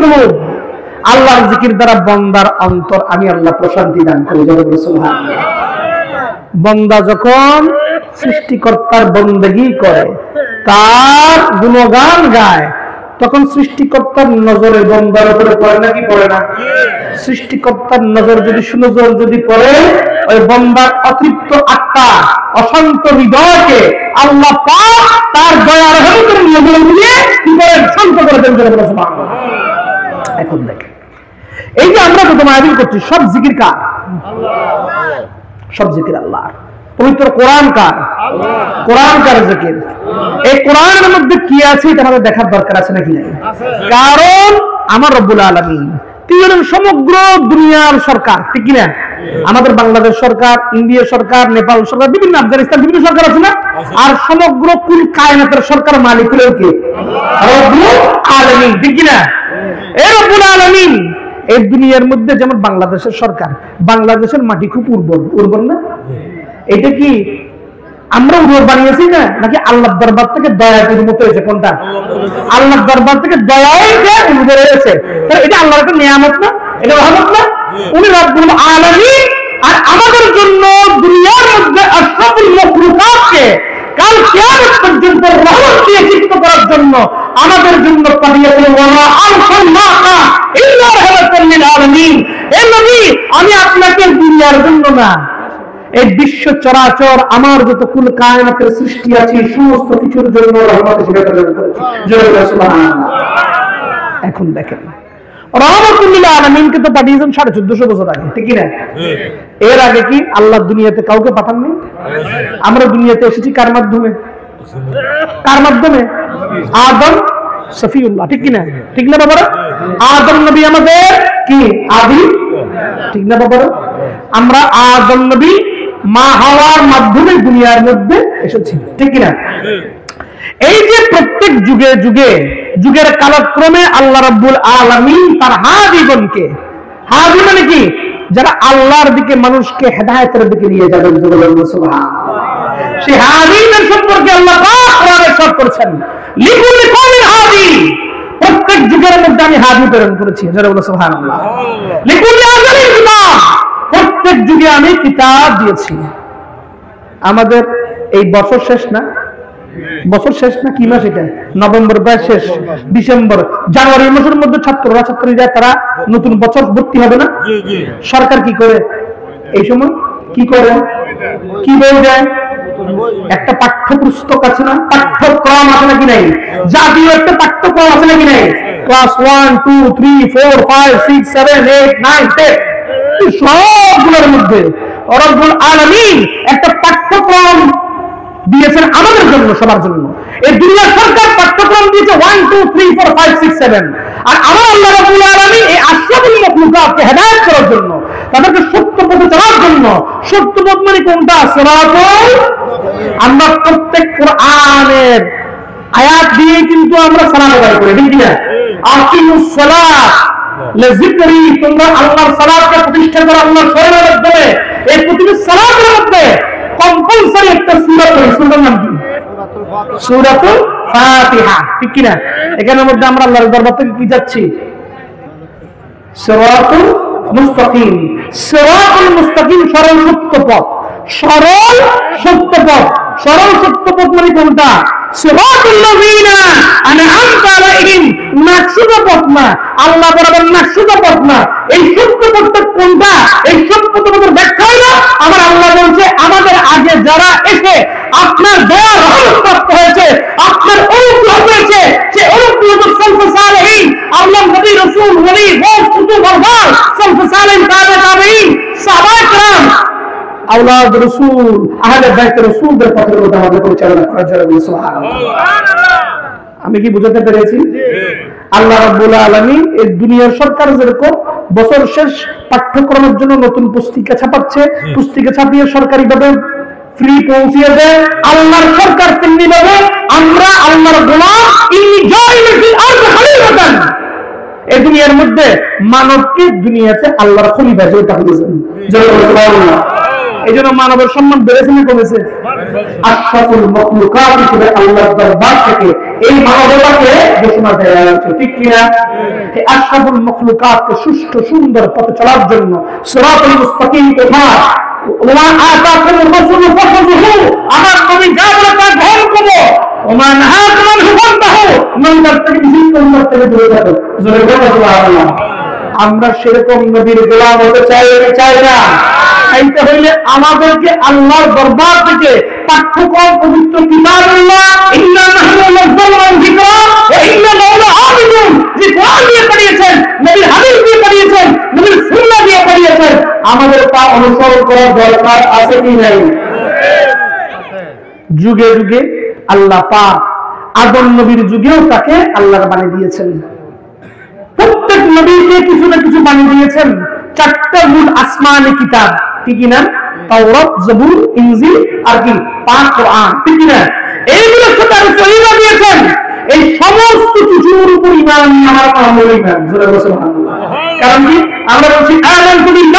কুলুব, আল্লাহর জিকির দ্বারা বান্দার অন্তর আমি আল্লাহ প্রশান্তি দান করি। সুবহানাল্লাহ। বান্দা যখন সৃষ্টিকর্তার বন্দেগী করে, তার গুণগান গায়, তখন সৃষ্টিকর্তার নজরে বান্দার উপরে পড়ে নাকি পড়ে না? সৃষ্টিকর্তার নজর যদি পড়ে, ওই বান্দার অতৃপ্ত আত্মা, অশান্ত হৃদয়কে আল্লাহ পাক তার দয়ার রহমতের নজর দিয়ে কি করেন? শান্ত করে দেন। সুবহানাল্লাহ। এখন দেখেন, এই যে আমরা যত মাহফিল করছি, সব জিকির কার? আল্লাহ। সব জিকির আল্লাহর। পবিত্র কোরআন কার? কোরআন কার জিকির। এই কোরআনের মধ্যে কি আছে এটা আমাদের দেখার দরকার আছে নাকি? কারণ আমার রব্বুল আলামিন তিনি হলেন সমগ্র দুনিয়ার সরকার, ঠিক কিনা? আমাদের বাংলাদেশ সরকার, ইন্ডিয়া সরকার, নেপাল সরকার, বিভিন্ন আফগানিস্তান বিভিন্ন সরকার আছে না? আর সমগ্র কুল কায়নাতের সরকার মালিক হলেও কে? রব্বুল আলামিন, ঠিক কিনা? এই রব্বুল আলামিন এই দুনিয়ার মধ্যে, যেমন বাংলাদেশের সরকার, বাংলাদেশের মাটি খুব উর্বর না? এটা কি আমরা উর্বর বানিয়েছি না, নাকি আল্লাহর দরবার থেকে দয়া মতো হয়েছে? কোনটা? আল্লাহর দরবার থেকে দয়াই যে উর্বর হয়েছে। এটা আল্লাহর একটা নিয়ামত না? এটা রহমত না? উনি রব্বুল আলামিন। আর আমাদের জন্য দুনিয়ার মধ্যে আশরাফুল মাখলুকাতকে কাল কিয়ামত পর্যন্ত রহমত দিয়ে সিক্ত করার জন্য আমাদের জন্য পাঠিয়েছেন ওয়া আরসালনাকা ইল্লা রাহমাতাল লিল আলামিন। হে নবী, আমি আপনাকে দুনিয়ার জন্য না, এই বিশ্ব চরাচর আমার যত কুল কায়নাতের সৃষ্টি আছে সমস্ত কিছুর জন্য রহমত হিসেবে প্রেরণ করেছি। সুবহানাল্লাহ। এখন দেখেন, রহমাতুল লিল আলামিনকে তো পাঠিয়েছেন 1450 বছর আগে, ঠিক না? এর আগে কি আল্লাহ দুনিয়াতে কাউকে পাঠাননি? আমরা দুনিয়াতে এসেছি কার মাধ্যমে? কার মাধ্যমে? আদম সফিউল্লাহ, ঠিক কিনা? ঠিক না বাবারা? আদম নবী আমাদের কি আদি, ঠিক না বাবারা? আমরা আদম নবী মা হাওয়ার মাধ্যমে দুনিয়ার মধ্যে এসেছি, ঠিক কিনা? এই যে প্রত্যেক যুগে যুগে যুগের কালক্রমে আল্লাহ রাব্বুল আলামিন তার হাবিবকে, হাবিব মানে কি? যারা আল্লাহর দিকে মানুষকে হেদায়েতের দিকে নিয়ে যাবেন। সুবহানাল্লাহ। সেই হাবিবের সম্পর্কে আল্লাহ পাক কোরআনে ইরশাদ করেছেন, লিকুল্লি কওমিন হাবি, প্রত্যেক যুগের মধ্যে আমি হাবি প্রেরণ করেছি। যারা বলে সুবহানাল্লাহ। লিকুল্লি আজালিন কিতাব, প্রত্যেক যুগে আমি কিতাব দিয়েছি। আমাদের এই বছর শেষ না? বছর শেষ না? কি মাস এটা? নভেম্বর বা শেষ, ডিসেম্বর, জানুয়ারি মাসের মধ্যে ছাত্রীরা তারা নতুন বছর ভর্তি হবে না? সরকার কি করে এই সময়? কি করে? কি বই দেয়? একটা পাঠ্যপুস্তক আছে না, পাঠ্যক্রম আছে নাকি নাই? জাতীয় একটা পাঠ্যক্রম আছে নাকি নাই? ক্লাস 1 2 3 4 5 6 7 8 9 10 সবগুলোর মধ্যে রব্বুল আলামিন একটা পাঠ্যক্রম দিয়েছেন আমাদের জন্য, সবার জন্য। এই দুনিয়ার সরকার পাঠ্যক্রম দিয়েছে 1 2 3 4 5 6 7। আর আমার আল্লাহ রাব্বুল আলামিন এই আশরাফুল মাখলুকাতকে হেদায়েত করার জন্য, তাদেরকে সত্য পথে চলার জন্য, সত্য পথ মানে কোনটা? সিরাতুল। আমরা প্রত্যেক কোরআনের আয়াত দিয়ে কিন্তু আমরা সালাত আদায় করি, ঠিক না? আকিমুস সালাত লিযিকরি, তোমরা আল্লাহর সালাতকে প্রতিষ্ঠা করো আল্লাহর স্মরণের মাধ্যমে। এই প্রতিটি সালাতের মধ্যে কম্পালসরি একটা সূরা পড়ি। সূরার নাম কি? সূরাতুল ফাতিহা, ঠিক কি না? এখানের মধ্যে আমরা আল্লাহর দরবার থেকে কি যাচ্ছি? সিরাতুল মুস্তাকিম। সিরাতুল মুস্তাকিম সরল সত্য পথ, সরল সত্য পথ। সরল সত্য পথ মানে কোনটা? সিরাতুল লাযিনা আনআমতা আলাইহিম, মাকসুদা পথ না, আল্লাহ বরাবর মাকসুদা পথ না। এই সত্য পথটা কোনটা? এই সত্য পথের ব্যাখ্যা হলো আমার আল্লাহ বলছে, আমাদের আগে যারা এসে আপনার দয়া রহমত প্রাপ্ত হয়েছে, আপনার অনুগ্রহ হয়েছে, সে অনুগ্রহ তো সালফে সালেহিন, আল্লাহ নবী রাসূল ওলি গৌস কুতুব আরবাব, সালফে সালেহিন, তাবেঈন, সাহাবায়ে কেরাম, আওলাদ রাসূল, আহলে বাইত রাসূলদের পথের মধ্যে আমাদের পরিচালনা করার জন্য। সুবহানাল্লাহ। আমি কি বুঝাতে পেরেছি? আল্লাহ রাব্বুল আলামিন এই দুনিয়ার সরকার যেরকম বছর শেষ পাঠ্যক্রমের জন্য নতুন পুস্তিকা ছাপাচ্ছে, পুস্তিকা ছাপিয়ে সরকারিভাবে ফ্রি পৌঁছিয়ে দেয়, আল্লাহর সরকার তেমনিভাবে আমরা আল্লাহর গোলাম এই দুনিয়ার মধ্যে মানবকে দুনিয়াতে আল্লাহর খলিফা হিসেবে পাঠিয়েছেন। এই জন্য মানবের সম্মান বেড়েছে না কমেছে? আশরাফুল মাখলুকাত হিসেবে আল্লাহর দরবার থেকে এই মানবতাকে ঘোষণা দেওয়া হয়েছে, ঠিক কিনা? এই আশরাফুল মাখলুকাতকে সুষ্ঠু সুন্দর পথে চলার জন্য সিরাতুল মুস্তাকিম কোথায়? ওমা আতাকুমুর রাসূলু ফাখুযুহু, আমার নবী যা বলে তা গ্রহণ করো। ওমা নাহাকুম আনহু ফান্তাহু, মন্দার থেকে নিষিদ্ধ মন্দার থেকে দূরে থাকো। জোরে বলো সুবহানাল্লাহ। আমরা সেরকম নবীর গোলাম হতে চাই না। চাইতে হইলে আমাদেরকে আল্লাহর দরবার থেকে পাঠ্যক্রম পবিত্র কিতাবুল্লাহ ইন্না নাহনু নাযালনা যিকরা ওয়া ইন্না লাহু লাহাফিজুন, যে কোরআন দিয়ে পড়িয়েছেন, নবীর হাদিস দিয়ে পড়িয়েছেন, নবীর সুন্নাহ দিয়ে পড়িয়েছেন, আমাদের তা অনুসরণ করার দরকার আছে কি নাই? যুগে যুগে আল্লাহ পাক আদম নবীর যুগেও তাকে আল্লাহর বাণী দিয়েছেন। প্রত্যেক নবীকে কিছু না কিছু বাণী দিয়েছেন। 4টা মূল আসমানি কিতাব, ঠিক না? তাওরাত, জবুর, ইনজিল আর কি পাক কোরআন, ঠিক না? এইগুলো তো তার সহিবা দিয়েছেন। এই সমস্ত কিছুর উপর ঈমান আমার আমল ঈমান। জোরে বলুন সুবহানাল্লাহ। কারণ কি আমরা বলছি আমানতু বিল্লাহ